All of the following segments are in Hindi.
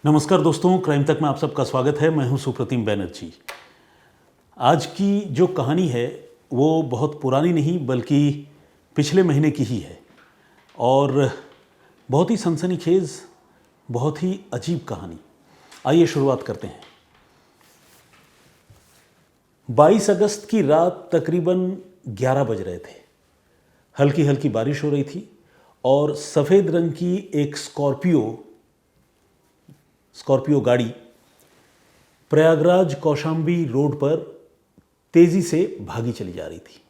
नमस्कार दोस्तों, क्राइम तक में आप सबका स्वागत है। मैं हूं सुप्रतिम बैनर्जी। आज की जो कहानी है वो बहुत पुरानी नहीं बल्कि पिछले महीने की ही है और बहुत ही सनसनीखेज, बहुत ही अजीब कहानी। आइए शुरुआत करते हैं। 22 अगस्त की रात तकरीबन 11 बज रहे थे। हल्की हल्की बारिश हो रही थी और सफ़ेद रंग की एक स्कॉर्पियो गाड़ी प्रयागराज कौशाम्बी रोड पर तेज़ी से भागी चली जा रही थी।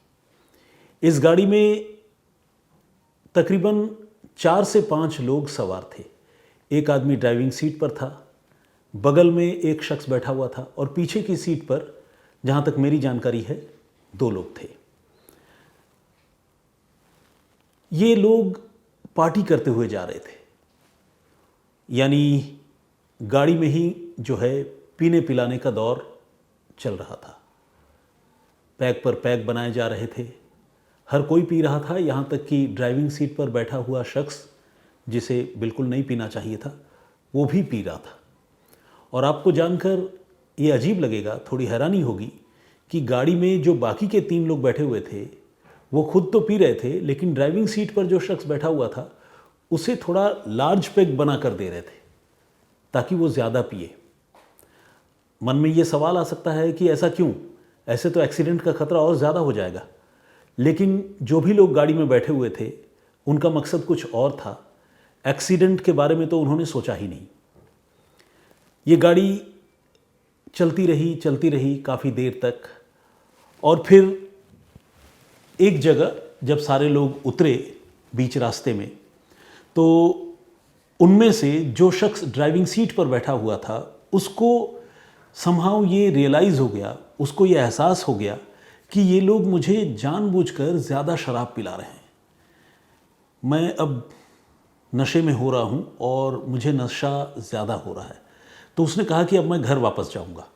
इस गाड़ी में तकरीबन 4 से 5 लोग सवार थे। एक आदमी ड्राइविंग सीट पर था, बगल में एक शख्स बैठा हुआ था और पीछे की सीट पर, जहाँ तक मेरी जानकारी है, 2 लोग थे। ये लोग पार्टी करते हुए जा रहे थे, यानी गाड़ी में ही जो है पीने पिलाने का दौर चल रहा था। पैक पर पैक बनाए जा रहे थे, हर कोई पी रहा था, यहाँ तक कि ड्राइविंग सीट पर बैठा हुआ शख्स जिसे बिल्कुल नहीं पीना चाहिए था वो भी पी रहा था। और आपको जानकर ये अजीब लगेगा, थोड़ी हैरानी होगी कि गाड़ी में जो बाकी के 3 लोग बैठे हुए थे वो खुद तो पी रहे थे, लेकिन ड्राइविंग सीट पर जो शख्स बैठा हुआ था उसे थोड़ा लार्ज पैक बना कर दे रहे थे ताकि वो ज़्यादा पिए। मन में ये सवाल आ सकता है कि ऐसा क्यों? ऐसे तो एक्सीडेंट का खतरा और ज़्यादा हो जाएगा। लेकिन जो भी लोग गाड़ी में बैठे हुए थे उनका मकसद कुछ और था। एक्सीडेंट के बारे में तो उन्होंने सोचा ही नहीं। ये गाड़ी चलती रही काफ़ी देर तक और फिर एक जगह जब सारे लोग उतरे बीच रास्ते में, तो उनमें से जो शख्स ड्राइविंग सीट पर बैठा हुआ था उसको समहाउ ये रियलाइज़ हो गया, उसको ये एहसास हो गया कि ये लोग मुझे जानबूझकर ज़्यादा शराब पिला रहे हैं। मैं अब नशे में हो रहा हूँ और मुझे नशा ज़्यादा हो रहा है। तो उसने कहा कि अब मैं घर वापस जाऊँगा।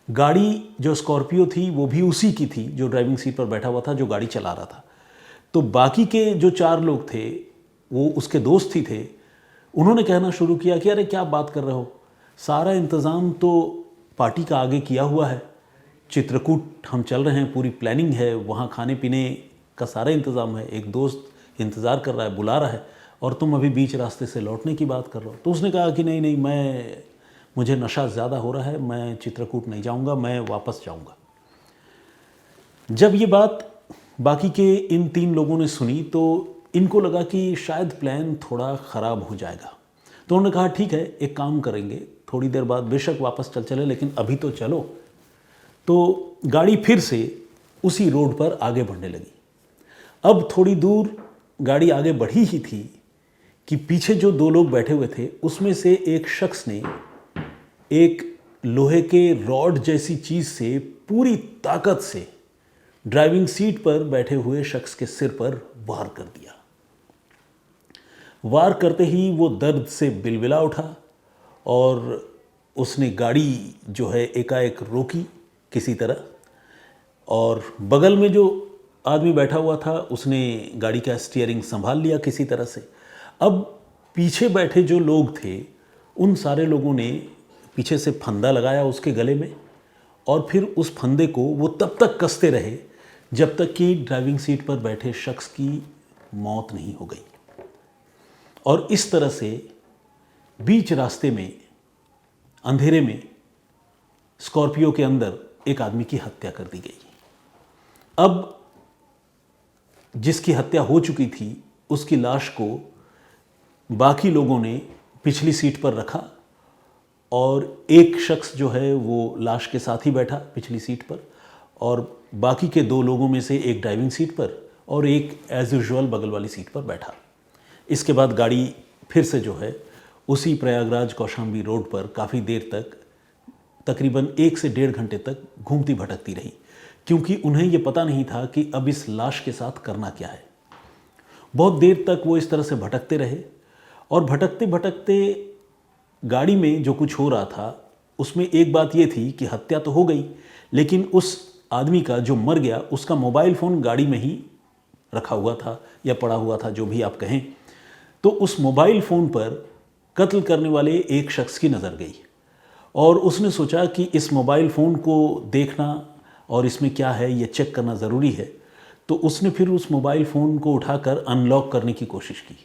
गाड़ी जो स्कॉर्पियो थी वो भी उसी की थी जो ड्राइविंग सीट पर बैठा हुआ था, जो गाड़ी चला रहा था। तो बाकी के जो 4 लोग थे वो उसके दोस्त ही थे। उन्होंने कहना शुरू किया कि अरे क्या बात कर रहे हो, सारा इंतज़ाम तो पार्टी का आगे किया हुआ है, चित्रकूट हम चल रहे हैं, पूरी प्लानिंग है, वहाँ खाने पीने का सारा इंतज़ाम है, एक दोस्त इंतज़ार कर रहा है, बुला रहा है, और तुम अभी बीच रास्ते से लौटने की बात कर रहे हो। तो उसने कहा कि नहीं, मुझे नशा ज़्यादा हो रहा है, मैं चित्रकूट नहीं जाऊँगा, मैं वापस जाऊँगा। जब ये बात बाकी के इन 3 लोगों ने सुनी तो इनको लगा कि शायद प्लान थोड़ा ख़राब हो जाएगा। तो उन्होंने कहा ठीक है, एक काम करेंगे, थोड़ी देर बाद बेशक वापस चले, लेकिन अभी तो चलो। तो गाड़ी फिर से उसी रोड पर आगे बढ़ने लगी। अब थोड़ी दूर गाड़ी आगे बढ़ी ही थी कि पीछे जो 2 लोग बैठे हुए थे उसमें से एक शख्स ने एक लोहे के रॉड जैसी चीज़ से पूरी ताकत से ड्राइविंग सीट पर बैठे हुए शख्स के सिर पर वार कर दिया। वार करते ही वो दर्द से बिलबिला उठा और उसने गाड़ी जो है एकाएक रोकी किसी तरह, और बगल में जो आदमी बैठा हुआ था उसने गाड़ी का स्टीयरिंग संभाल लिया किसी तरह से। अब पीछे बैठे जो लोग थे उन सारे लोगों ने पीछे से फंदा लगाया उसके गले में, और फिर उस फंदे को वो तब तक कसते रहे जब तक कि ड्राइविंग सीट पर बैठे शख्स की मौत नहीं हो गई। और इस तरह से बीच रास्ते में अंधेरे में स्कॉर्पियो के अंदर एक आदमी की हत्या कर दी गई। अब जिसकी हत्या हो चुकी थी उसकी लाश को बाकी लोगों ने पिछली सीट पर रखा और एक शख्स जो है वो लाश के साथ ही बैठा पिछली सीट पर, और बाकी के 2 लोगों में से एक ड्राइविंग सीट पर और एक एज यूजुअल बगल वाली सीट पर बैठा। इसके बाद गाड़ी फिर से जो है उसी प्रयागराज कौशाम्बी रोड पर काफ़ी देर तक, तकरीबन 1 से 1.5 घंटे तक घूमती भटकती रही, क्योंकि उन्हें ये पता नहीं था कि अब इस लाश के साथ करना क्या है। बहुत देर तक वो इस तरह से भटकते रहे और भटकते भटकते गाड़ी में जो कुछ हो रहा था उसमें एक बात ये थी कि हत्या तो हो गई, लेकिन उस आदमी का जो मर गया उसका मोबाइल फ़ोन गाड़ी में ही रखा हुआ था या पड़ा हुआ था, जो भी आप कहें। तो उस मोबाइल फ़ोन पर कत्ल करने वाले एक शख्स की नज़र गई और उसने सोचा कि इस मोबाइल फ़ोन को देखना और इसमें क्या है ये चेक करना ज़रूरी है। तो उसने फिर उस मोबाइल फ़ोन को उठाकर अनलॉक करने की कोशिश की,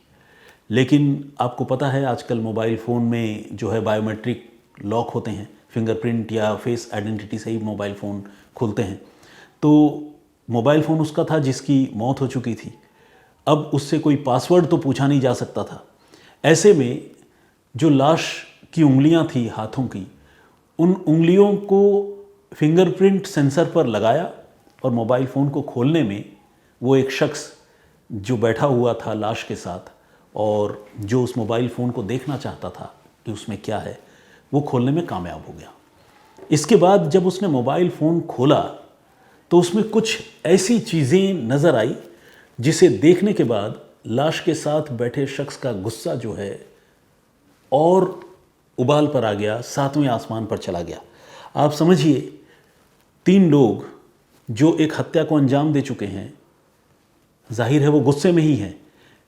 लेकिन आपको पता है आजकल मोबाइल फ़ोन में जो है बायोमेट्रिक लॉक होते हैं, फिंगरप्रिंट या फेस आइडेंटिटी से ही मोबाइल फ़ोन खुलते हैं। तो मोबाइल फ़ोन उसका था जिसकी मौत हो चुकी थी, अब उससे कोई पासवर्ड तो पूछा नहीं जा सकता था। ऐसे में जो लाश की उंगलियां थी हाथों की, उन उंगलियों को फिंगरप्रिंट सेंसर पर लगाया और मोबाइल फ़ोन को खोलने में वो एक शख्स जो बैठा हुआ था लाश के साथ और जो उस मोबाइल फ़ोन को देखना चाहता था कि उसमें क्या है, वो खोलने में कामयाब हो गया। इसके बाद जब उसने मोबाइल फ़ोन खोला तो उसमें कुछ ऐसी चीज़ें नज़र आई जिसे देखने के बाद लाश के साथ बैठे शख्स का गुस्सा जो है और उबाल पर आ गया, सातवें आसमान पर चला गया। आप समझिए 3 लोग जो एक हत्या को अंजाम दे चुके हैं, जाहिर है वो गुस्से में ही हैं,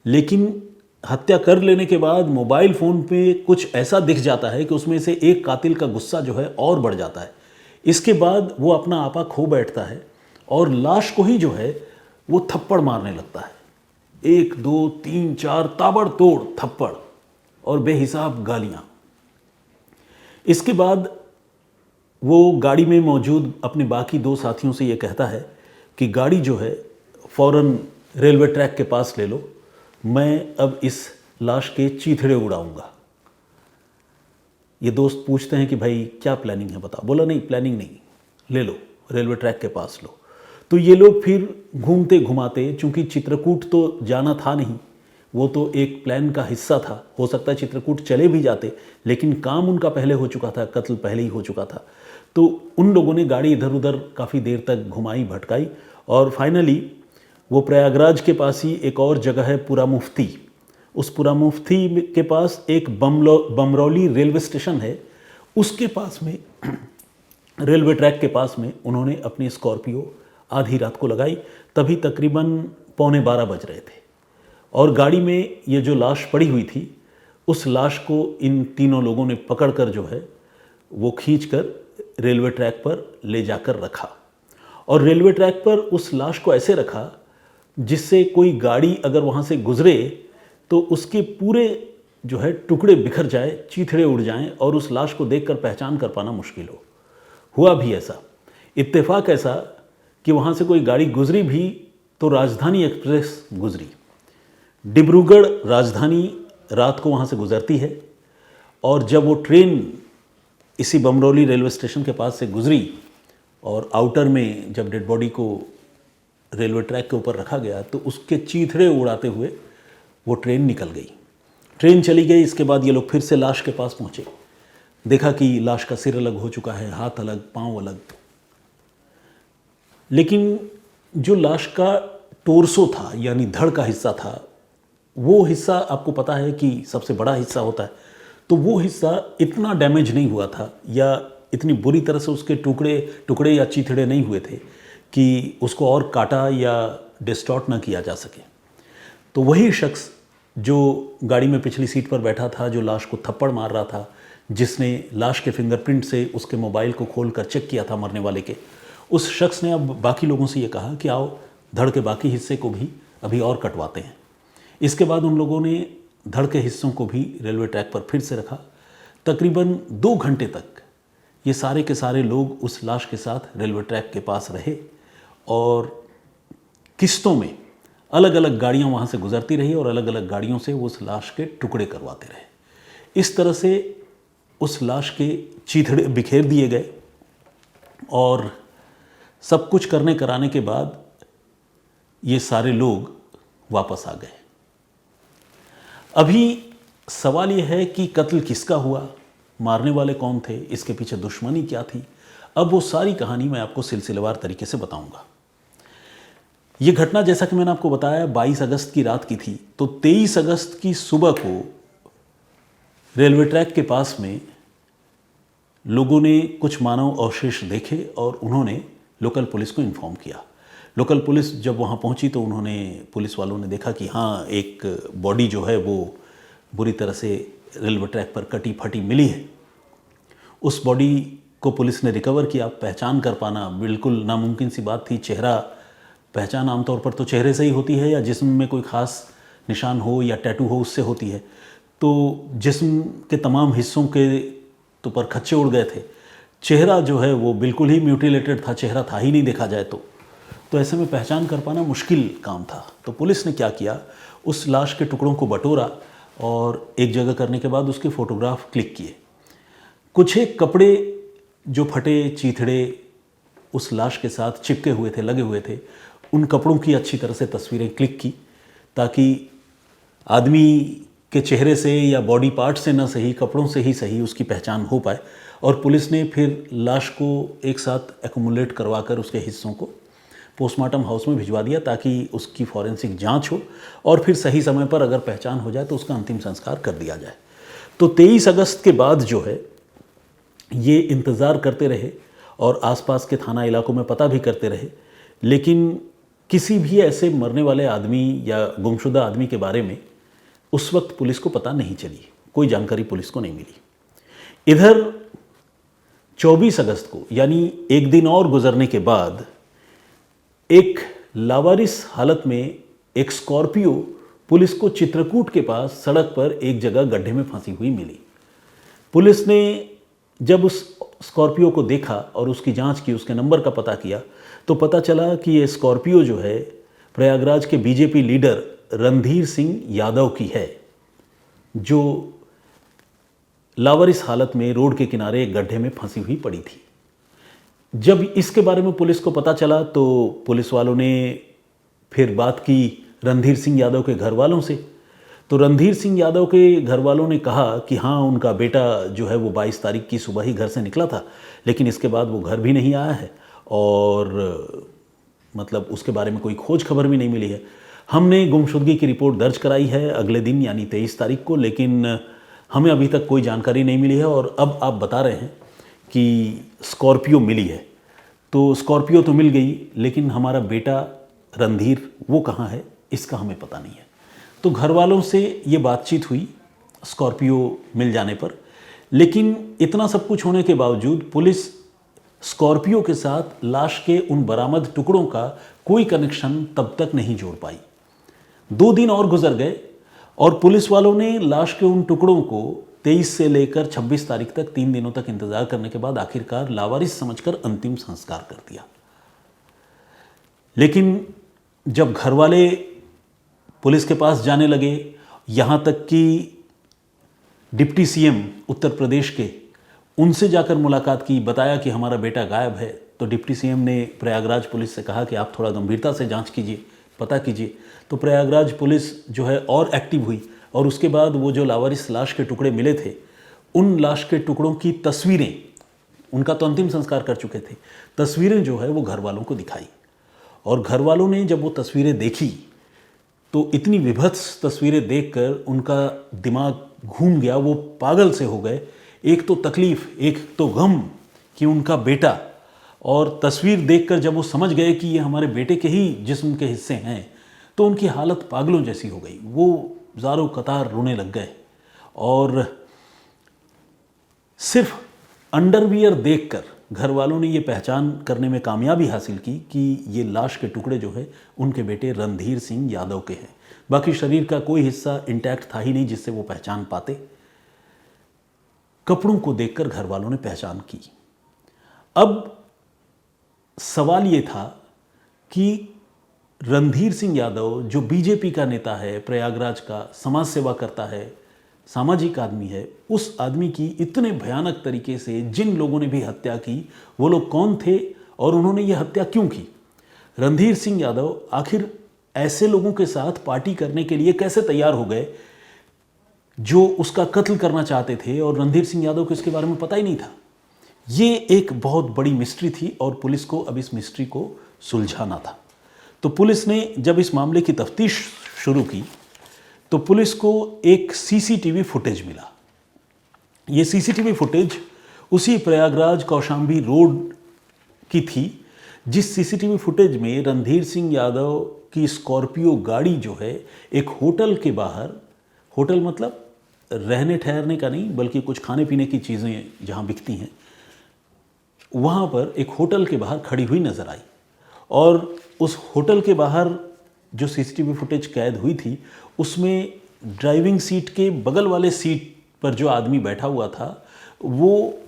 लेकिन हत्या कर लेने के बाद मोबाइल फ़ोन पे कुछ ऐसा दिख जाता है कि उसमें से एक कातिल का गुस्सा जो है और बढ़ जाता है। इसके बाद वो अपना आपा खो बैठता है और लाश को ही जो है वो थप्पड़ मारने लगता है। 1 2 3 4 ताबड़तोड़ थप्पड़ और बेहिसाब गालियाँ। इसके बाद वो गाड़ी में मौजूद अपने बाकी 2 साथियों से ये कहता है कि गाड़ी जो है फ़ौरन रेलवे ट्रैक के पास ले लो, मैं अब इस लाश के चीथड़े उड़ाऊंगा। ये दोस्त पूछते हैं कि भाई क्या प्लानिंग है बता। बोला नहीं प्लानिंग नहीं, ले लो रेलवे ट्रैक के पास लो। तो ये लोग फिर घूमते घुमाते, चूंकि चित्रकूट तो जाना था नहीं, वो तो एक प्लान का हिस्सा था, हो सकता है चित्रकूट चले भी जाते, लेकिन काम उनका पहले हो चुका था, कत्ल पहले ही हो चुका था। तो उन लोगों ने गाड़ी इधर उधर काफ़ी देर तक घुमाई भटकाई और फाइनली वो प्रयागराज के पास ही एक और जगह है पुरा मुफ्ती, उस पुरा मुफ्ती के पास एक बमरौली रेलवे स्टेशन है, उसके पास में रेलवे ट्रैक के पास में उन्होंने अपनी स्कॉर्पियो आधी रात को लगाई। तभी तकरीबन 11:15 बज रहे थे और गाड़ी में ये जो लाश पड़ी हुई थी, उस लाश को इन तीनों लोगों ने पकड़कर जो है वो खींचकर रेलवे ट्रैक पर ले जाकर रखा और रेलवे ट्रैक पर उस लाश को ऐसे रखा जिससे कोई गाड़ी अगर वहाँ से गुजरे तो उसके पूरे जो है टुकड़े बिखर जाए, चीथड़े उड़ जाएं और उस लाश को देखकर पहचान कर पाना मुश्किल हो। हुआ भी ऐसा, इत्तेफाक ऐसा कि वहाँ से कोई गाड़ी गुजरी भी तो राजधानी एक्सप्रेस गुजरी। डिब्रूगढ़ राजधानी रात को वहाँ से गुजरती है और जब वो ट्रेन इसी बमरौली रेलवे स्टेशन के पास से गुजरी और आउटर में जब डेड बॉडी को रेलवे ट्रैक के ऊपर रखा गया तो उसके चीथड़े उड़ाते हुए वो ट्रेन निकल गई। ट्रेन चली गई। इसके बाद ये लोग फिर से लाश के पास पहुँचे, देखा कि लाश का सिर अलग हो चुका है, हाथ अलग, पाँव अलग, लेकिन जो लाश का टोर्सो था यानी धड़ का हिस्सा था, वो हिस्सा आपको पता है कि सबसे बड़ा हिस्सा होता है, तो वो हिस्सा इतना डैमेज नहीं हुआ था या इतनी बुरी तरह से उसके टुकड़े या चीथड़े नहीं हुए थे कि उसको और काटा या डिस्टॉर्ट ना किया जा सके। तो वही शख्स जो गाड़ी में पिछली सीट पर बैठा था, जो लाश को थप्पड़ मार रहा था, जिसने लाश के फिंगरप्रिंट से उसके मोबाइल को खोलकर चेक किया था मरने वाले के, उस शख्स ने अब बाकी लोगों से ये कहा कि आओ धड़ के बाकी हिस्से को भी अभी और कटवाते हैं। इसके बाद उन लोगों ने धड़ के हिस्सों को भी रेलवे ट्रैक पर फिर से रखा। तकरीबन 2 घंटे तक ये सारे के सारे लोग उस लाश के साथ रेलवे ट्रैक के पास रहे और किस्तों में अलग अलग गाड़ियां वहाँ से गुजरती रही और अलग अलग गाड़ियों से वो उस लाश के टुकड़े करवाते रहे। इस तरह से उस लाश के चीथड़े बिखेर दिए गए और सब कुछ करने कराने के बाद ये सारे लोग वापस आ गए। अभी सवाल ये है कि कत्ल किसका हुआ, मारने वाले कौन थे, इसके पीछे दुश्मनी क्या थी। अब वो सारी कहानी मैं आपको सिलसिलेवार तरीके से बताऊंगा। ये घटना जैसा कि मैंने आपको बताया 22 अगस्त की रात की थी, तो 23 अगस्त की सुबह को रेलवे ट्रैक के पास में लोगों ने कुछ मानव अवशेष देखे और उन्होंने लोकल पुलिस को इन्फॉर्म किया। लोकल पुलिस जब वहाँ पहुँची तो पुलिस वालों ने देखा कि हाँ, एक बॉडी जो है वो बुरी तरह से रेलवे ट्रैक पर कटी फटी मिली है, उस बॉडी को पुलिस ने रिकवर किया। पहचान कर पाना बिल्कुल नामुमकिन सी बात थी। चेहरा, पहचान आमतौर पर तो चेहरे से ही होती है या जिस्म में कोई ख़ास निशान हो या टैटू हो उससे होती है। तो जिस्म के तमाम हिस्सों के तो पर खच्चे उड़ गए थे, चेहरा जो है वो बिल्कुल ही म्यूटिलेटेड था, चेहरा था ही नहीं देखा जाए तो ऐसे में पहचान कर पाना मुश्किल काम था। तो पुलिस ने क्या किया, उस लाश के टुकड़ों को बटोरा और एक जगह करने के बाद उसके फ़ोटोग्राफ क्लिक किए। कुछ एक कपड़े जो फटे चीथड़े उस लाश के साथ चिपके हुए थे, लगे हुए थे, उन कपड़ों की अच्छी तरह से तस्वीरें क्लिक की ताकि आदमी के चेहरे से या बॉडी पार्ट से न सही, कपड़ों से ही सही उसकी पहचान हो पाए। और पुलिस ने फिर लाश को एक साथ एक्युमुलेट करवा कर उसके हिस्सों को पोस्टमार्टम हाउस में भिजवा दिया ताकि उसकी फॉरेंसिक जांच हो और फिर सही समय पर अगर पहचान हो जाए तो उसका अंतिम संस्कार कर दिया जाए। तो 23 अगस्त के बाद जो है ये इंतज़ार करते रहे और आसपास के थाना इलाकों में पता भी करते रहे, लेकिन किसी भी ऐसे मरने वाले आदमी या गुमशुदा आदमी के बारे में उस वक्त पुलिस को पता नहीं चली, कोई जानकारी पुलिस को नहीं मिली। इधर 24 अगस्त को यानी एक दिन और गुजरने के बाद एक लावारिस हालत में एक स्कॉर्पियो पुलिस को चित्रकूट के पास सड़क पर एक जगह गड्ढे में फंसी हुई मिली। पुलिस ने जब उस स्कॉर्पियो को देखा और उसकी जांच की, उसके नंबर का पता किया, तो पता चला कि ये स्कॉर्पियो जो है प्रयागराज के बीजेपी लीडर रणधीर सिंह यादव की है, जो लावारिस हालत में रोड के किनारे एक गड्ढे में फंसी हुई पड़ी थी। जब इसके बारे में पुलिस को पता चला तो पुलिस वालों ने फिर बात की रणधीर सिंह यादव के घर वालों से। तो रणधीर सिंह यादव के घर वालों ने कहा कि हाँ, उनका बेटा जो है वो 22 तारीख की सुबह ही घर से निकला था, लेकिन इसके बाद वो घर भी नहीं आया है और मतलब उसके बारे में कोई खोज खबर भी नहीं मिली है। हमने गुमशुदगी की रिपोर्ट दर्ज कराई है अगले दिन यानी 23 तारीख को, लेकिन हमें अभी तक कोई जानकारी नहीं मिली है। और अब आप बता रहे हैं कि स्कॉर्पियो मिली है, तो स्कॉर्पियो तो मिल गई, लेकिन हमारा बेटा रणधीर वो कहाँ है इसका हमें पता नहीं है। तो घर वालों से ये बातचीत हुई स्कॉर्पियो मिल जाने पर, लेकिन इतना सब कुछ होने के बावजूद पुलिस स्कॉर्पियो के साथ लाश के उन बरामद टुकड़ों का कोई कनेक्शन तब तक नहीं जोड़ पाई। 2 दिन और गुजर गए और पुलिस वालों ने लाश के उन टुकड़ों को 23 से लेकर 26 तारीख तक 3 दिनों तक इंतजार करने के बाद आखिरकार लावारिस समझकर अंतिम संस्कार कर दिया। लेकिन जब घर वाले पुलिस के पास जाने लगे, यहाँ तक कि डिप्टी सीएम उत्तर प्रदेश के उनसे जाकर मुलाकात की, बताया कि हमारा बेटा गायब है, तो डिप्टी सीएम ने प्रयागराज पुलिस से कहा कि आप थोड़ा गंभीरता से जांच कीजिए, पता कीजिए। तो प्रयागराज पुलिस जो है और एक्टिव हुई और उसके बाद वो जो लावारिस लाश के टुकड़े मिले थे, उन लाश के टुकड़ों की तस्वीरें, उनका तो अंतिम संस्कार कर चुके थे, तस्वीरें जो है वो घर वालों को दिखाई। और घर वालों ने जब वो तस्वीरें देखी तो इतनी विभत्स तस्वीरें देखकर उनका दिमाग घूम गया, वो पागल से हो गए। एक तो तकलीफ़, एक तो गम कि उनका बेटा, और तस्वीर देखकर जब वो समझ गए कि ये हमारे बेटे के ही जिस्म के हिस्से हैं, तो उनकी हालत पागलों जैसी हो गई। वो ज़ारों कतार रोने लग गए और सिर्फ अंडरवियर देखकर घर वालों ने ये पहचान करने में कामयाबी हासिल की कि ये लाश के टुकड़े जो है उनके बेटे रणधीर सिंह यादव के हैं। बाकी शरीर का कोई हिस्सा इंटैक्ट था ही नहीं जिससे वो पहचान पाते। कपड़ों को देखकर घर वालों ने पहचान की। अब सवाल ये था कि रणधीर सिंह यादव जो बीजेपी का नेता है, प्रयागराज का समाज सेवा करता है, सामाजिक आदमी है, उस आदमी की इतने भयानक तरीके से जिन लोगों ने भी हत्या की वो लोग कौन थे और उन्होंने ये हत्या क्यों की? रणधीर सिंह यादव आखिर ऐसे लोगों के साथ पार्टी करने के लिए कैसे तैयार हो गए जो उसका कत्ल करना चाहते थे और रणधीर सिंह यादव को इसके बारे में पता ही नहीं था? ये एक बहुत बड़ी मिस्ट्री थी और पुलिस को अब इस मिस्ट्री को सुलझाना था। तो पुलिस ने जब इस मामले की तफ्तीश शुरू की तो पुलिस को एक सीसीटीवी फुटेज मिला। ये सीसीटीवी फुटेज उसी प्रयागराज कौशाम्बी रोड की थी जिस सीसीटीवी फुटेज में रणधीर सिंह यादव की स्कॉर्पियो गाड़ी जो है एक होटल के बाहर, होटल मतलब रहने ठहरने का नहीं बल्कि कुछ खाने पीने की चीज़ें जहाँ बिकती हैं वहाँ पर एक होटल के बाहर खड़ी हुई नज़र आई। और उस होटल के बाहर जो सीसीटीवी फुटेज कैद हुई थी उसमें ड्राइविंग सीट के बगल वाले सीट पर जो आदमी बैठा हुआ था वो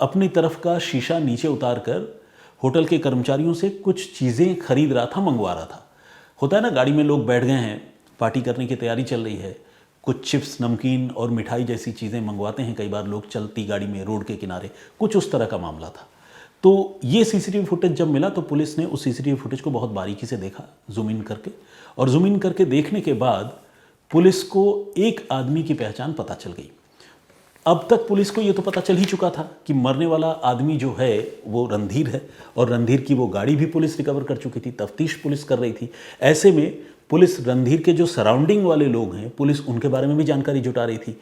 अपनी तरफ का शीशा नीचे उतार कर होटल के कर्मचारियों से कुछ चीज़ें खरीद रहा था, मंगवा रहा था। होता है ना, गाड़ी में लोग बैठ गए हैं, पार्टी करने की तैयारी चल रही है, कुछ चिप्स, नमकीन और मिठाई जैसी चीज़ें मंगवाते हैं कई बार लोग चलती गाड़ी में, रोड के किनारे, कुछ उस तरह का मामला था। तो ये सीसीटीवी फुटेज जब मिला तो पुलिस ने उस सीसीटीवी फुटेज को बहुत बारीकी से देखा, जूम इन करके, और जूम इन करके देखने के बाद पुलिस को एक आदमी की पहचान पता चल गई। अब तक पुलिस को ये तो पता चल ही चुका था कि मरने वाला आदमी जो है वो रणधीर है, और रणधीर की वो गाड़ी भी पुलिस रिकवर कर चुकी थी, तफ्तीश पुलिस कर रही थी। ऐसे में पुलिस रणधीर के जो सराउंडिंग वाले लोग हैं, पुलिस उनके बारे में भी जानकारी जुटा रही थी,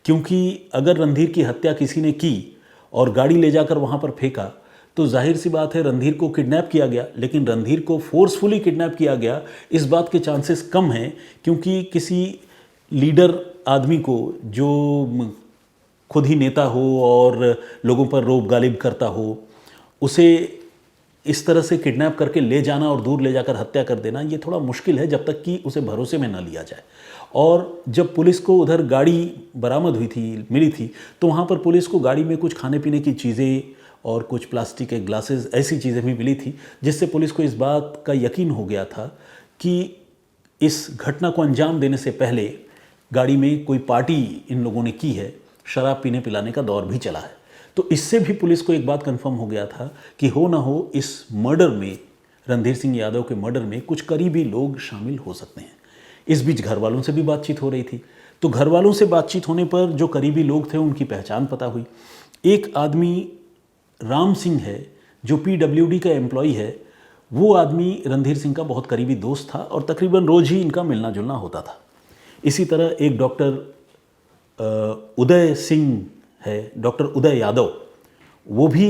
क्योंकि अगर रणधीर की हत्या किसी ने की और गाड़ी ले जाकर वहाँ पर फेंका तो जाहिर सी बात है रणधीर को किडनैप किया गया, लेकिन रणधीर को फोर्सफुली किडनैप किया गया इस बात के चांसेस कम हैं, क्योंकि किसी लीडर आदमी को जो खुद ही नेता हो और लोगों पर रोब गालिब करता हो, उसे इस तरह से किडनैप करके ले जाना और दूर ले जाकर हत्या कर देना ये थोड़ा मुश्किल है जब तक कि उसे भरोसे में न लिया जाए। और जब पुलिस को उधर गाड़ी बरामद हुई थी, मिली थी, तो वहाँ पर पुलिस को गाड़ी में कुछ खाने पीने की चीज़ें और कुछ प्लास्टिक के ग्लासेस, ऐसी चीज़ें भी मिली थी, जिससे पुलिस को इस बात का यकीन हो गया था कि इस घटना को अंजाम देने से पहले गाड़ी में कोई पार्टी इन लोगों ने की है, शराब पीने पिलाने का दौर भी चला है। तो इससे भी पुलिस को एक बात कंफर्म हो गया था कि हो ना हो इस मर्डर में, रणधीर सिंह यादव के मर्डर में कुछ करीबी लोग शामिल हो सकते हैं। इस बीच घर वालों से भी बातचीत हो रही थी, तो घर वालों से बातचीत होने पर जो करीबी लोग थे उनकी पहचान पता हुई। एक आदमी राम सिंह है जो PWD का एम्प्लॉय है, वो आदमी रणधीर सिंह का बहुत करीबी दोस्त था और तकरीबन रोज ही इनका मिलना जुलना होता था। इसी तरह एक डॉक्टर उदय सिंह है, डॉक्टर उदय यादव, वो भी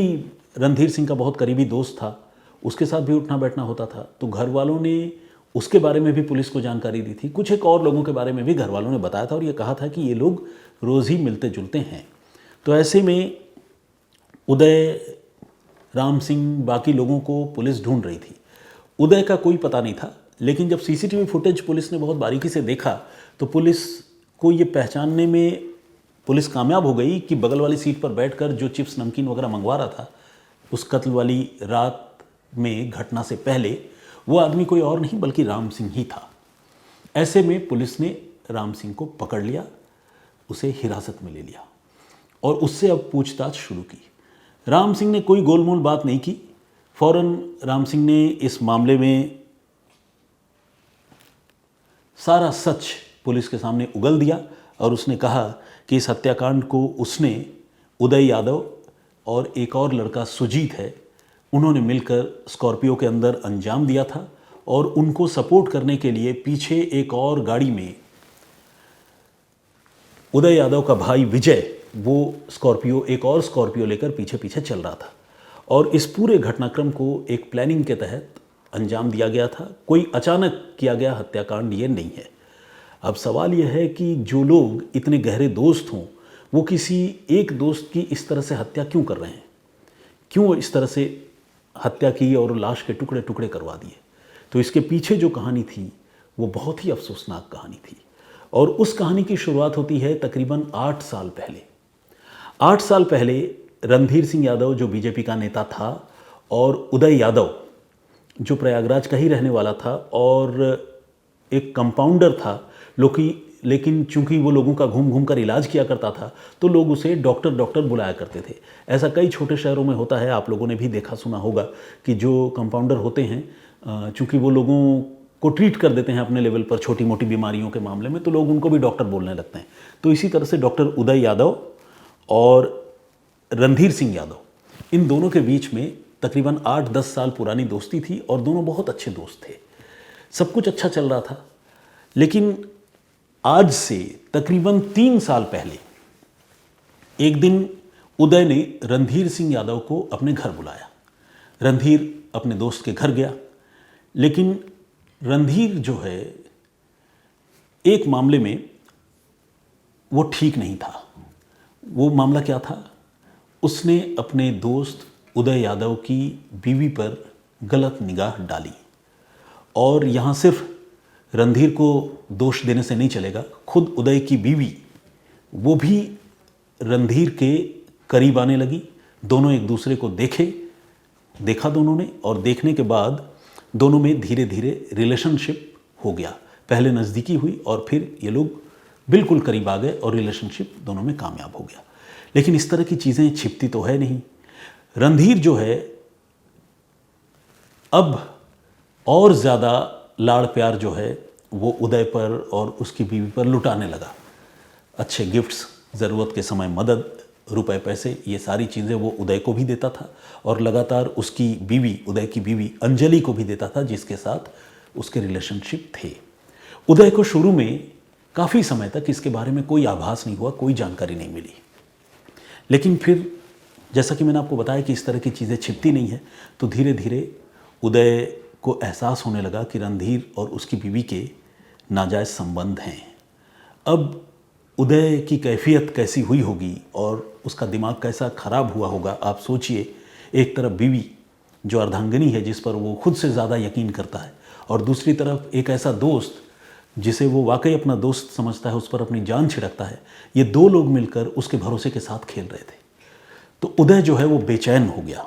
रणधीर सिंह का बहुत करीबी दोस्त था, उसके साथ भी उठना बैठना होता था। तो घर वालों ने उसके बारे में भी पुलिस को जानकारी दी थी। कुछ एक और लोगों के बारे में भी घर वालों ने बताया था और ये कहा था कि ये लोग रोज़ ही मिलते जुलते हैं। तो ऐसे में उदय, राम सिंह, बाकी लोगों को पुलिस ढूंढ रही थी। उदय का कोई पता नहीं था, लेकिन जब सीसीटीवी फुटेज पुलिस ने बहुत बारीकी से देखा तो पुलिस को ये पहचानने में पुलिस कामयाब हो गई कि बगल वाली सीट पर बैठकर जो चिप्स नमकीन वगैरह मंगवा रहा था उस कत्ल वाली रात में, घटना से पहले, वो आदमी कोई और नहीं बल्कि राम सिंह ही था। ऐसे में पुलिस ने राम सिंह को पकड़ लिया, उसे हिरासत में ले लिया और उससे अब पूछताछ शुरू की। राम सिंह ने कोई गोलमोल बात नहीं की। फौरन राम सिंह ने इस मामले में सारा सच पुलिस के सामने उगल दिया और उसने कहा कि इस हत्याकांड को उसने, उदय यादव और एक और लड़का सुजीत है, उन्होंने मिलकर स्कॉर्पियो के अंदर अंजाम दिया था और उनको सपोर्ट करने के लिए पीछे एक और गाड़ी में उदय यादव का भाई विजय, वो स्कॉर्पियो, एक और स्कॉर्पियो लेकर पीछे पीछे चल रहा था और इस पूरे घटनाक्रम को एक प्लानिंग के तहत अंजाम दिया गया था। कोई अचानक किया गया हत्याकांड ये नहीं है। अब सवाल यह है कि जो लोग इतने गहरे दोस्त हों वो किसी एक दोस्त की इस तरह से हत्या क्यों कर रहे हैं, क्यों इस तरह से हत्या की और लाश के टुकड़े टुकड़े करवा दिए। तो इसके पीछे जो कहानी थी वो बहुत ही अफसोसनाक कहानी थी और उस कहानी की शुरुआत होती है तकरीबन 8 साल पहले। 8 साल पहले रणधीर सिंह यादव जो बीजेपी का नेता था और उदय यादव जो प्रयागराज का ही रहने वाला था और एक कंपाउंडर था, लेकिन चूंकि वो लोगों का घूम घूम कर इलाज किया करता था तो लोग उसे डॉक्टर डॉक्टर बुलाया करते थे। ऐसा कई छोटे शहरों में होता है, आप लोगों ने भी देखा सुना होगा कि जो कंपाउंडर होते हैं चूंकि वो लोगों को ट्रीट कर देते हैं अपने लेवल पर छोटी मोटी बीमारियों के मामले में, तो लोग उनको भी डॉक्टर बोलने लगते हैं। तो इसी तरह से डॉक्टर उदय यादव और रणधीर सिंह यादव, इन दोनों के बीच में तकरीबन 8-10 साल पुरानी दोस्ती थी और दोनों बहुत अच्छे दोस्त थे। सब कुछ अच्छा चल रहा था, लेकिन आज से तकरीबन 3 साल पहले एक दिन उदय ने रणधीर सिंह यादव को अपने घर बुलाया। रणधीर अपने दोस्त के घर गया, लेकिन रणधीर जो है एक मामले में वो ठीक नहीं था। वो मामला क्या था, उसने अपने दोस्त उदय यादव की बीवी पर गलत निगाह डाली। और यहाँ सिर्फ रणधीर को दोष देने से नहीं चलेगा, खुद उदय की बीवी वो भी रणधीर के करीब आने लगी। दोनों एक दूसरे को देखा दोनों ने, और देखने के बाद दोनों में धीरे धीरे रिलेशनशिप हो गया। पहले नज़दीकी हुई और फिर ये लोग बिल्कुल करीब आ गए और रिलेशनशिप दोनों में कामयाब हो गया। लेकिन इस तरह की चीज़ें छिपती तो है नहीं। रणधीर जो है अब और ज़्यादा लाड़ प्यार जो है वो उदय पर और उसकी बीवी पर लुटाने लगा। अच्छे गिफ्ट्स, ज़रूरत के समय मदद, रुपए पैसे, ये सारी चीज़ें वो उदय को भी देता था और लगातार उसकी बीवी, उदय की बीवी अंजलि को भी देता था, जिसके साथ उसके रिलेशनशिप थे। उदय को शुरू में काफ़ी समय तक इसके बारे में कोई आभास नहीं हुआ, कोई जानकारी नहीं मिली। लेकिन फिर जैसा कि मैंने आपको बताया कि इस तरह की चीज़ें छिपती नहीं है, तो धीरे धीरे उदय को एहसास होने लगा कि रणधीर और उसकी बीवी के नाजायज़ संबंध हैं। अब उदय की कैफियत कैसी हुई होगी और उसका दिमाग कैसा ख़राब हुआ होगा, आप सोचिए। एक तरफ बीवी जो अर्धांगिनी है, जिस पर वो खुद से ज़्यादा यकीन करता है, और दूसरी तरफ एक ऐसा दोस्त जिसे वो वाकई अपना दोस्त समझता है, उस पर अपनी जान छिड़कता है। ये दो लोग मिलकर उसके भरोसे के साथ खेल रहे थे। तो उदय जो है वो बेचैन हो गया,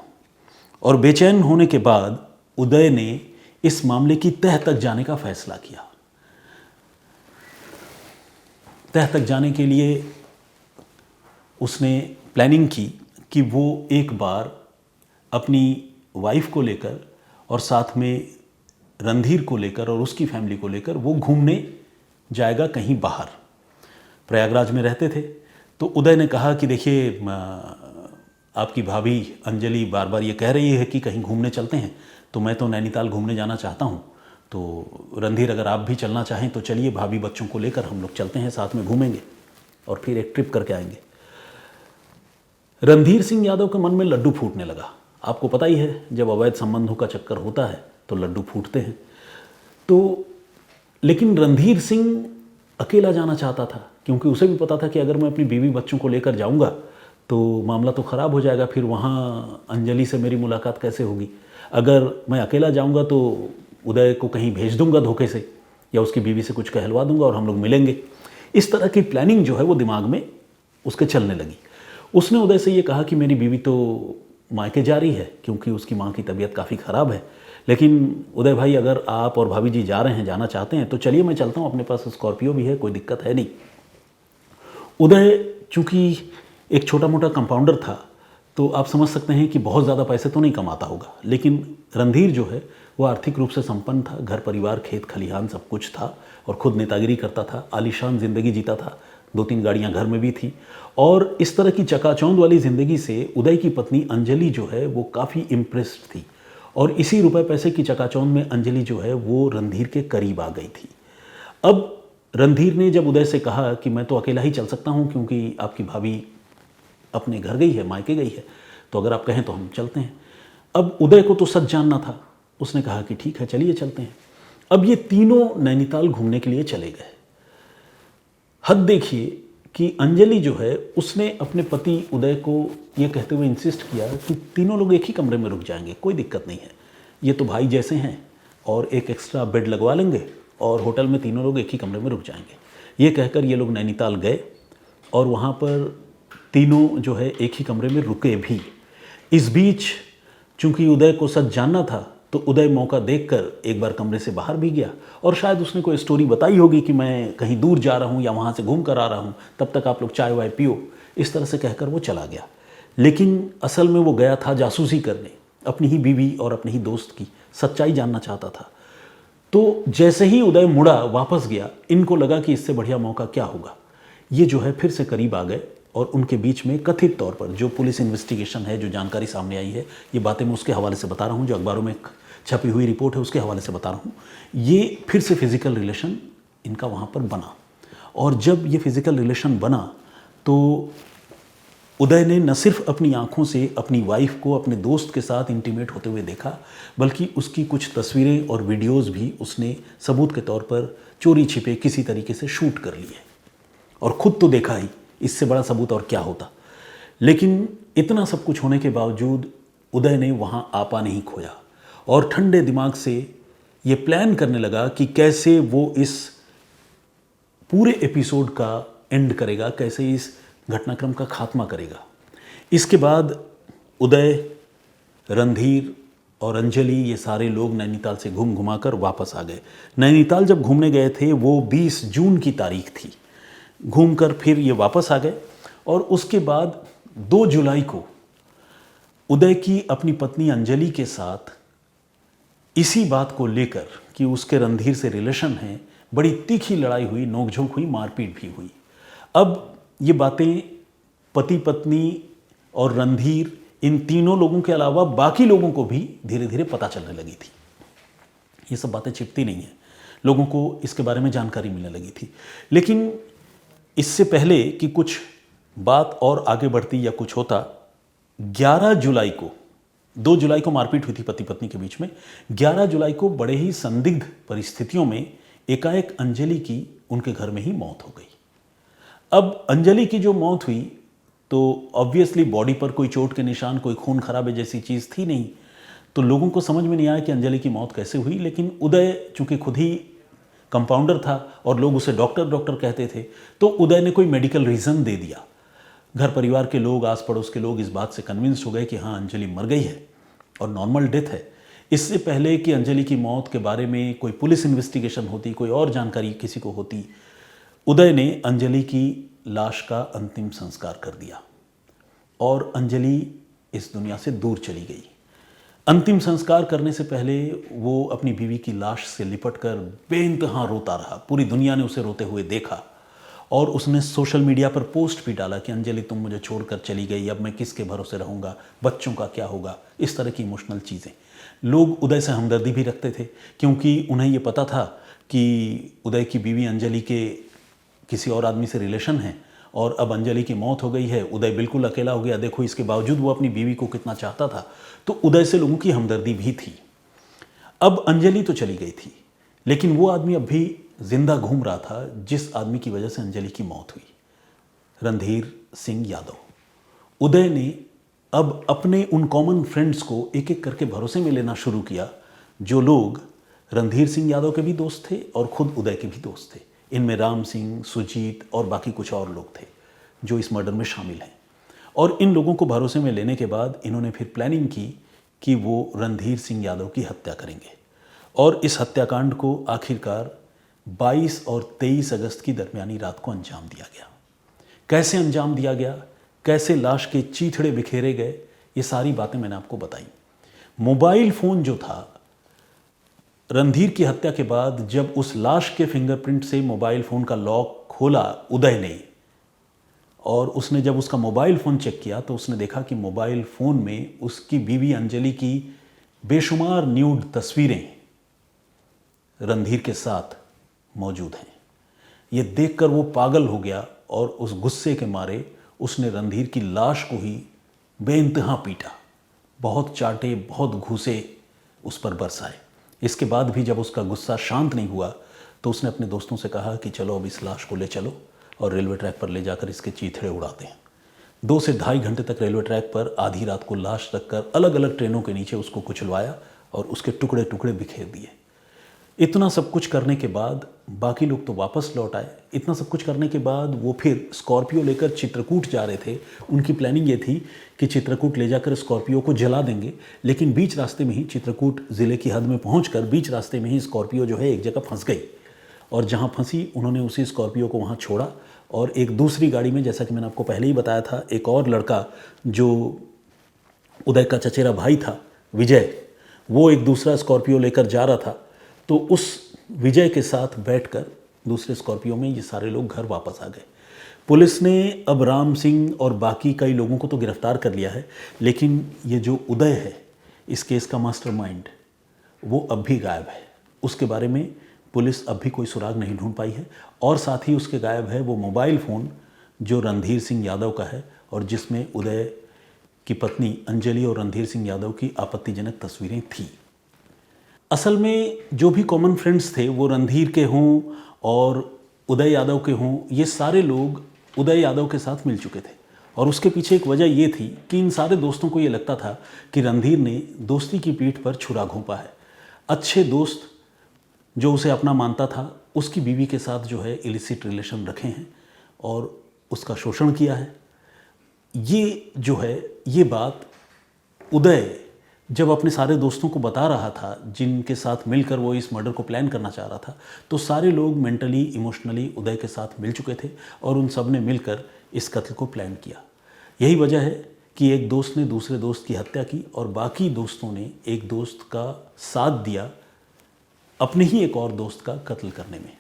और बेचैन होने के बाद उदय ने इस मामले की तह तक जाने का फैसला किया। तह तक जाने के लिए उसने प्लानिंग की कि वो एक बार अपनी वाइफ को लेकर और साथ में रणधीर को लेकर और उसकी फैमिली को लेकर वो घूमने जाएगा कहीं बाहर। प्रयागराज में रहते थे, तो उदय ने कहा कि देखिए, आपकी भाभी अंजलि बार बार ये कह रही है कि कहीं घूमने चलते हैं, तो मैं तो नैनीताल घूमने जाना चाहता हूँ। तो रणधीर, अगर आप भी चलना चाहें तो चलिए, भाभी बच्चों को लेकर हम लोग चलते हैं, साथ में घूमेंगे और फिर एक ट्रिप करके आएंगे। रणधीर सिंह यादव के मन में लड्डू फूटने लगा। आपको पता ही है, जब अवैध संबंधों का चक्कर होता है तो लड्डू फूटते हैं। तो लेकिन रणधीर सिंह अकेला जाना चाहता था, क्योंकि उसे भी पता था कि अगर मैं अपनी बीवी बच्चों को लेकर जाऊंगा तो मामला तो ख़राब हो जाएगा, फिर वहाँ अंजलि से मेरी मुलाकात कैसे होगी। अगर मैं अकेला जाऊंगा तो उदय को कहीं भेज दूंगा धोखे से, या उसकी बीवी से कुछ कहलवा दूंगा और हम लोग मिलेंगे। इस तरह की प्लानिंग जो है वो दिमाग में उसके चलने लगी। उसने उदय से ये कहा कि मेरी बीवी तो मायके जा रही है, क्योंकि उसकी माँ की तबीयत काफ़ी ख़राब है, लेकिन उदय भाई, अगर आप और भाभी जी जा रहे हैं, जाना चाहते हैं, तो चलिए मैं चलता हूँ, अपने पास स्कॉर्पियो भी है, कोई दिक्कत है नहीं। उदय चूँकि एक छोटा मोटा कंपाउंडर था, तो आप समझ सकते हैं कि बहुत ज़्यादा पैसे तो नहीं कमाता होगा, लेकिन रणधीर जो है वो आर्थिक रूप से संपन्न था। घर परिवार, खेत खलिहान सब कुछ था, और खुद नेतागिरी करता था, आलीशान ज़िंदगी जीता था, 2-3 गाड़ियाँ घर में भी थी। और इस तरह की चकाचौंध वाली ज़िंदगी से उदय की पत्नी अंजलि जो है वो काफ़ी इम्प्रेस्ड थी, और इसी रुपए पैसे की चकाचौंध में अंजलि जो है वो रणधीर के करीब आ गई थी। अब रणधीर ने जब उदय से कहा कि मैं तो अकेला ही चल सकता हूँ, क्योंकि आपकी भाभी अपने घर गई है, मायके गई है, तो अगर आप कहें तो हम चलते हैं। अब उदय को तो सच जानना था, उसने कहा कि ठीक है, चलिए चलते हैं। अब ये तीनों नैनीताल घूमने के लिए चले गए। हद देखिए कि अंजलि जो है उसने अपने पति उदय को ये कहते हुए इंसिस्ट किया कि तीनों लोग एक ही कमरे में रुक जाएंगे, कोई दिक्कत नहीं है, ये तो भाई जैसे हैं, और एक एक्स्ट्रा बेड लगवा लेंगे और होटल में तीनों लोग एक ही कमरे में रुक जाएंगे। ये कहकर ये लोग नैनीताल गए, और वहाँ पर तीनों जो है एक ही कमरे में रुके भी। इस बीच चूंकि उदय को सच जानना था, तो उदय मौका देखकर एक बार कमरे से बाहर भी गया, और शायद उसने कोई स्टोरी बताई होगी कि मैं कहीं दूर जा रहा हूँ या वहाँ से घूम कर आ रहा हूँ, तब तक आप लोग चाय वाय पियो, इस तरह से कहकर वो चला गया। लेकिन असल में वो गया था जासूसी करने, अपनी ही बीवी और अपने ही दोस्त की सच्चाई जानना चाहता था। तो जैसे ही उदय मुड़ा, वापस गया, इनको लगा कि इससे बढ़िया मौका क्या होगा। ये जो है फिर से करीब आ गए, और उनके बीच में कथित तौर पर जो पुलिस इन्वेस्टिगेशन है, जो जानकारी सामने आई है, ये बातें मैं उसके हवाले से बता रहा हूँ, जो अखबारों में छपी हुई रिपोर्ट है उसके हवाले से बता रहा हूँ। ये फिर से फिजिकल रिलेशन इनका वहाँ पर बना, और जब ये फिजिकल रिलेशन बना तो उदय ने न सिर्फ अपनी आंखों से अपनी वाइफ को अपने दोस्त के साथ इंटीमेट होते हुए देखा, बल्कि उसकी कुछ तस्वीरें और वीडियोज़ भी उसने सबूत के तौर पर चोरी छिपे किसी तरीके से शूट कर लिए। और खुद तो देखा ही, इससे बड़ा सबूत और क्या होता। लेकिन इतना सब कुछ होने के बावजूद उदय ने वहाँ आपा नहीं खोया और ठंडे दिमाग से ये प्लान करने लगा कि कैसे वो इस पूरे एपिसोड का एंड करेगा, कैसे इस घटनाक्रम का खात्मा करेगा। इसके बाद उदय, रणधीर और अंजलि ये सारे लोग नैनीताल से घूम घुमाकर वापस आ गए। नैनीताल जब घूमने गए थे वो 20 जून की तारीख थी। घूमकर फिर ये वापस आ गए और उसके बाद 2 जुलाई को उदय की अपनी पत्नी अंजलि के साथ इसी बात को लेकर कि उसके रणधीर से रिलेशन है, बड़ी तीखी लड़ाई हुई, नोकझोंक हुई, मारपीट भी हुई। अब ये बातें पति पत्नी और रणधीर इन तीनों लोगों के अलावा बाकी लोगों को भी धीरे धीरे पता चलने लगी थी। ये सब बातें छिपती नहीं हैं, लोगों को इसके बारे में जानकारी मिलने लगी थी। लेकिन इससे पहले कि कुछ बात और आगे बढ़ती या कुछ होता, 11 जुलाई को, 2 जुलाई को मारपीट हुई थी पति पत्नी के बीच में। 11 जुलाई को बड़े ही संदिग्ध परिस्थितियों में एकाएक अंजलि की उनके घर में ही मौत हो गई। अब अंजलि की जो मौत हुई तो ऑब्वियसली बॉडी पर कोई चोट के निशान, कोई खून खराबे जैसी चीज़ थी नहीं, तो लोगों को समझ में नहीं आया कि अंजलि की मौत कैसे हुई। लेकिन उदय चूंकि खुद ही कंपाउंडर था और लोग उसे डॉक्टर डॉक्टर कहते थे, तो उदय ने कोई मेडिकल रीज़न दे दिया। घर परिवार के लोग, आस पड़ोस के लोग इस बात से कन्विंस हो गए कि हाँ, अंजलि मर गई है और नॉर्मल डेथ है। इससे पहले कि अंजलि की मौत के बारे में कोई पुलिस इन्वेस्टिगेशन होती, कोई और जानकारी किसी को होती, उदय ने अंजलि की लाश का अंतिम संस्कार कर दिया और अंजलि इस दुनिया से दूर चली गई। अंतिम संस्कार करने से पहले वो अपनी बीवी की लाश से लिपटकर बेइंतहा रोता रहा। पूरी दुनिया ने उसे रोते हुए देखा और उसने सोशल मीडिया पर पोस्ट भी डाला कि अंजलि तुम मुझे छोड़कर चली गई, अब मैं किसके भरोसे रहूँगा, बच्चों का क्या होगा, इस तरह की इमोशनल चीज़ें। लोग उदय से हमदर्दी भी रखते थे क्योंकि उन्हें ये पता था कि उदय की बीवी अंजलि के किसी और आदमी से रिलेशन है और अब अंजलि की मौत हो गई है, उदय बिल्कुल अकेला हो गया। देखो इसके बावजूद वो अपनी बीवी को कितना चाहता था, तो उदय से लोगों की हमदर्दी भी थी। अब अंजलि तो चली गई थी, लेकिन वो आदमी अब भी जिंदा घूम रहा था जिस आदमी की वजह से अंजलि की मौत हुई, रणधीर सिंह यादव। उदय ने अब अपने उन कॉमन फ्रेंड्स को एक एक करके भरोसे में लेना शुरू किया, जो लोग रणधीर सिंह यादव के भी दोस्त थे और खुद उदय के भी दोस्त थे। इनमें राम सिंह, सुजीत और बाकी कुछ और लोग थे जो इस मर्डर में शामिल हैं। और इन लोगों को भरोसे में लेने के बाद इन्होंने फिर प्लानिंग की कि वो रणधीर सिंह यादव की हत्या करेंगे और इस हत्याकांड को आखिरकार 22 और 23 अगस्त की दरमियानी रात को अंजाम दिया गया। कैसे अंजाम दिया गया, कैसे लाश के चीथड़े बिखेरे गए, ये सारी बातें मैंने आपको बताई। मोबाइल फ़ोन जो था, रणधीर की हत्या के बाद जब उस लाश के फिंगरप्रिंट से मोबाइल फ़ोन का लॉक खोला उदय ने और उसने जब उसका मोबाइल फ़ोन चेक किया तो उसने देखा कि मोबाइल फ़ोन में उसकी बीवी अंजलि की बेशुमार न्यूड तस्वीरें रणधीर के साथ मौजूद हैं। ये देखकर वो पागल हो गया और उस गुस्से के मारे उसने रणधीर की लाश को ही बेइंतहा पीटा, बहुत चाटे, बहुत घूसे उस पर बरसाए। इसके बाद भी जब उसका गुस्सा शांत नहीं हुआ तो उसने अपने दोस्तों से कहा कि चलो अब इस लाश को ले चलो और रेलवे ट्रैक पर ले जाकर इसके चीथड़े उड़ाते हैं। 2 से ढाई घंटे तक रेलवे ट्रैक पर आधी रात को लाश रखकर अलग अलग ट्रेनों के नीचे उसको कुचलवाया और उसके टुकड़े टुकड़े बिखेर दिए। इतना सब कुछ करने के बाद बाकी लोग तो वापस लौट आए। इतना सब कुछ करने के बाद वो फिर स्कॉर्पियो लेकर चित्रकूट जा रहे थे। उनकी प्लानिंग ये थी कि चित्रकूट ले जाकर स्कॉर्पियो को जला देंगे, लेकिन बीच रास्ते में ही, चित्रकूट ज़िले की हद में पहुंचकर बीच रास्ते में ही स्कॉर्पियो जो है एक जगह फंस गई और जहां फंसी उन्होंने उसी स्कॉर्पियो को वहां छोड़ा और एक दूसरी गाड़ी में, जैसा कि मैंने आपको पहले ही बताया था, एक और लड़का जो उदय का चचेरा भाई था, विजय, वो एक दूसरा स्कॉर्पियो लेकर जा रहा था। तो उस विजय के साथ बैठकर दूसरे स्कॉर्पियो में ये सारे लोग घर वापस आ गए। पुलिस ने अब राम सिंह और बाकी कई लोगों को तो गिरफ्तार कर लिया है, लेकिन ये जो उदय है, इस केस का मास्टरमाइंड, वो अब भी गायब है। उसके बारे में पुलिस अब भी कोई सुराग नहीं ढूंढ पाई है और साथ ही उसके गायब है वो मोबाइल फ़ोन जो रणधीर सिंह यादव का है और जिसमें उदय की पत्नी अंजलि और रणधीर सिंह यादव की आपत्तिजनक तस्वीरें थी। असल में जो भी कॉमन फ्रेंड्स थे, वो रणधीर के हों और उदय यादव के हों, ये सारे लोग उदय यादव के साथ मिल चुके थे। और उसके पीछे एक वजह ये थी कि इन सारे दोस्तों को ये लगता था कि रणधीर ने दोस्ती की पीठ पर छुरा घोंपा है। अच्छे दोस्त जो उसे अपना मानता था, उसकी बीवी के साथ जो है इलिसिट रिलेशन रखे हैं और उसका शोषण किया है। ये जो है, ये बात उदय जब अपने सारे दोस्तों को बता रहा था, जिनके साथ मिलकर वो इस मर्डर को प्लान करना चाह रहा था, तो सारे लोग मेंटली इमोशनली उदय के साथ मिल चुके थे और उन सब ने मिलकर इस कत्ल को प्लान किया। यही वजह है कि एक दोस्त ने दूसरे दोस्त की हत्या की और बाकी दोस्तों ने एक दोस्त का साथ दिया अपने ही एक और दोस्त का कत्ल करने में।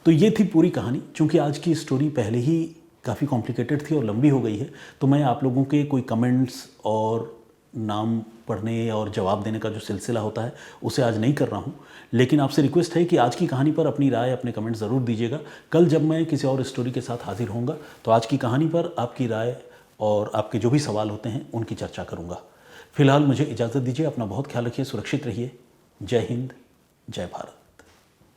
तो ये थी पूरी कहानी। चूँकि आज की स्टोरी पहले ही काफ़ी कॉम्प्लिकेटेड थी और लंबी हो गई है, तो मैं आप लोगों के कोई कमेंट्स और नाम पढ़ने और जवाब देने का जो सिलसिला होता है उसे आज नहीं कर रहा हूँ। लेकिन आपसे रिक्वेस्ट है कि आज की कहानी पर अपनी राय, अपने कमेंट ज़रूर दीजिएगा। कल जब मैं किसी और स्टोरी के साथ हाजिर होऊंगा तो आज की कहानी पर आपकी राय और आपके जो भी सवाल होते हैं उनकी चर्चा करूँगा। फिलहाल मुझे इजाज़त दीजिए। अपना बहुत ख्याल रखिए, सुरक्षित रहिए। जय हिंद, जय भारत।